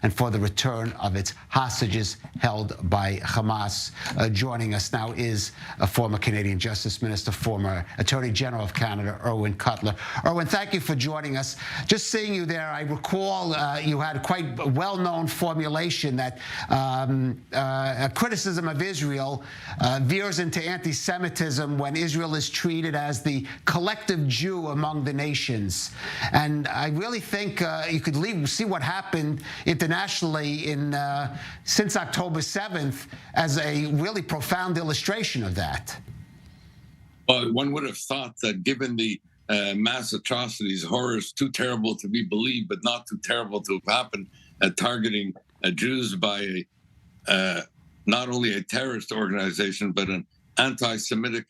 and for the return of its hostages held by Hamas. Joining us now is a former Canadian Justice Minister, former Attorney General of Canada, Irwin Cotler. Irwin, thank you for joining us. Just seeing you there, I recall you had a quite well-known formulation that a criticism of Israel veers into anti-Semitism when Israel is treated as the collective Jew among the nations. And I really think you could see what happened internationally since October 7th as a really profound illustration of that. Well, one would have thought that given the mass atrocities, horrors too terrible to be believed, but not too terrible to have happened, targeting Jews by not only a terrorist organization, but an anti-Semitic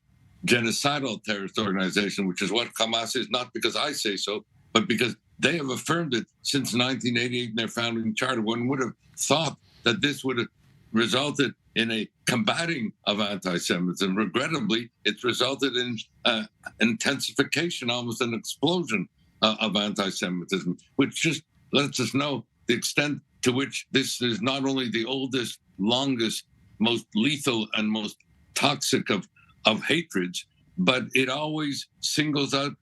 genocidal terrorist organization, which is what Hamas is, not because I say so, but because they have affirmed it since 1988 in their founding charter. One would have thought that this would have resulted in a combating of anti-Semitism. Regrettably, it's resulted in intensification, almost an explosion of anti-Semitism, which just lets us know the extent to which this is not only the oldest, longest, most lethal, and most toxic of hatreds, but it always singles out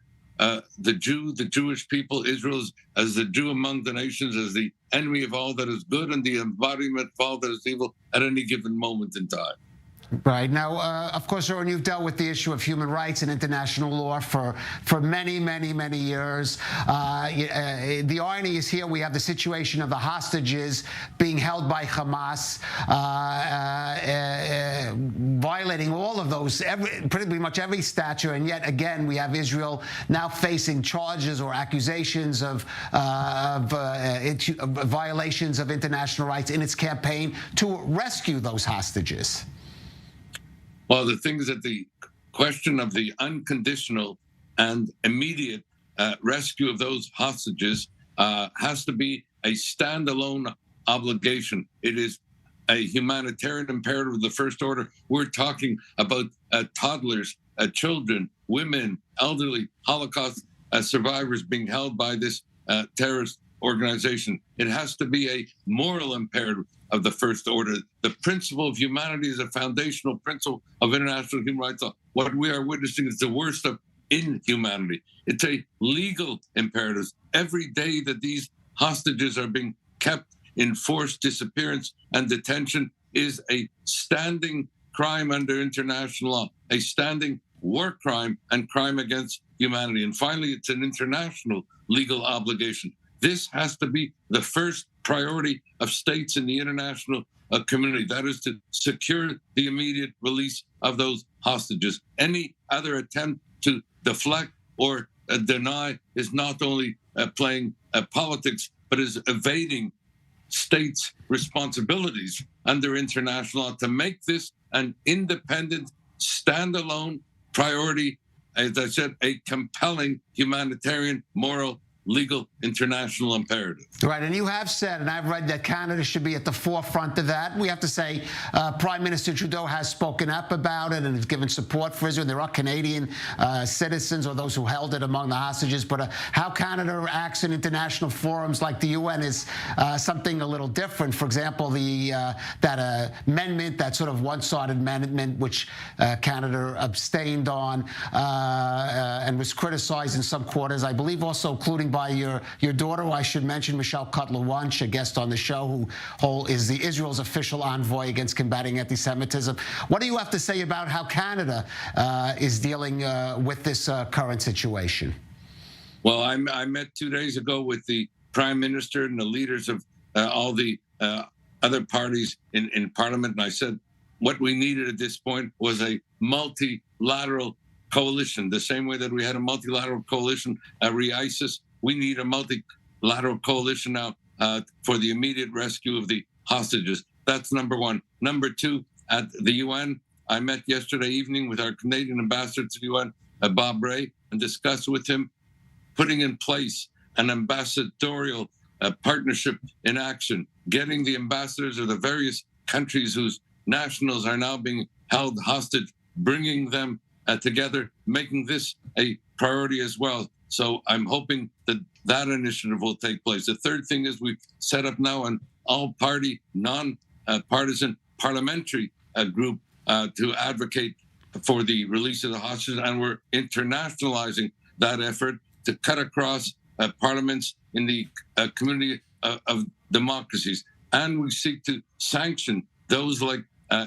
the Jew, the Jewish people, Israel as the Jew among the nations, as the enemy of all that is good and the embodiment of all that is evil at any given moment in time. Right. Now, of course, Irwin, you've dealt with the issue of human rights and international law for many, many, many years. The irony is here we have the situation of the hostages being held by Hamas, violating all of those, pretty much every stature, and yet again we have Israel now facing charges or accusations of violations of international rights in its campaign to rescue those hostages. Well, the thing is that the question of the unconditional and immediate rescue of those hostages has to be a standalone obligation. It is a humanitarian imperative of the first order. We're talking about toddlers, children, women, elderly, Holocaust survivors being held by this terrorist organization. It has to be a moral imperative of the first order. The principle of humanity is a foundational principle of international human rights law. What we are witnessing is the worst of inhumanity. It's a legal imperative. Every day that these hostages are being kept in forced disappearance and detention is a standing crime under international law, a standing war crime and crime against humanity. And finally, it's an international legal obligation. This has to be the first priority of states in the international community. That is to secure the immediate release of those hostages. Any other attempt to deflect or deny is not only playing politics, but is evading states' responsibilities under international law to make this an independent, standalone priority, as I said, a compelling humanitarian, moral, legal international imperative. Right, and you have said, and I've read that Canada should be at the forefront of that. We have to say Prime Minister Trudeau has spoken up about it and has given support for Israel. There are Canadian citizens or those who held it among the hostages, but how Canada acts in international forums like the UN is something a little different. For example, that amendment, that sort of one-sided amendment, which Canada abstained on and was criticized in some quarters, I believe also including by your daughter, who I should mention, Michelle Cutler-Wunsch, a guest on the show, who is the Israel's official envoy against combating anti-Semitism. What do you have to say about how Canada is dealing with this current situation? Well, I met 2 days ago with the Prime Minister and the leaders of all the other parties in Parliament, and I said what we needed at this point was a multilateral coalition, the same way that we had a multilateral coalition re-ISIS. We need a multilateral coalition now for the immediate rescue of the hostages. That's number one. Number two, at the UN, I met yesterday evening with our Canadian ambassador to the UN, Bob Ray, and discussed with him putting in place an ambassadorial partnership in action, getting the ambassadors of the various countries whose nationals are now being held hostage, bringing them together, making this a priority as well. So I'm hoping that that initiative will take place. The third thing is we've set up now an all-party, non-partisan parliamentary group to advocate for the release of the hostages, and we're internationalizing that effort to cut across parliaments in the community of democracies. And we seek to sanction those like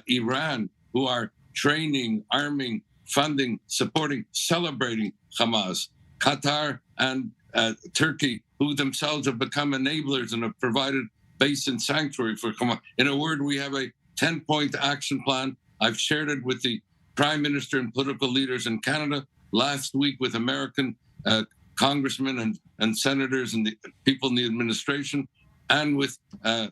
Iran, who are training, arming, funding, supporting, celebrating Hamas. Qatar and Turkey, who themselves have become enablers and have provided base and sanctuary for Hamas. In a word, we have a 10-point action plan. I've shared it with the Prime Minister and political leaders in Canada, last week with American congressmen and senators and the people in the administration, and with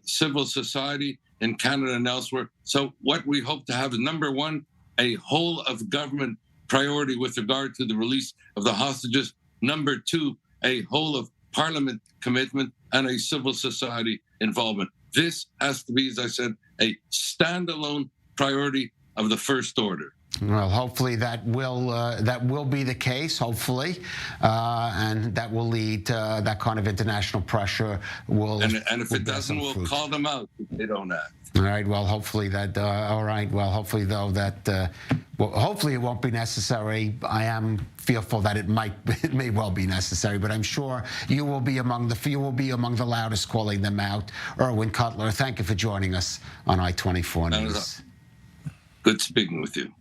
civil society in Canada and elsewhere. So what we hope to have is, number one, a whole of government priority with regard to the release of the hostages. Number two, a whole of parliament commitment and a civil society involvement. This has to be, as I said, a standalone priority of the first order. Well, hopefully that will be the case, hopefully, and that will lead to that kind of international pressure. And if it doesn't, we'll call them out if they don't act. All right. Well, hopefully that. All right. Well, hopefully though that. Well, hopefully it won't be necessary. I am fearful that it may well be necessary, but I'm sure you will be among the loudest calling them out. Irwin Cotler, thank you for joining us on i24 News. Good speaking with you.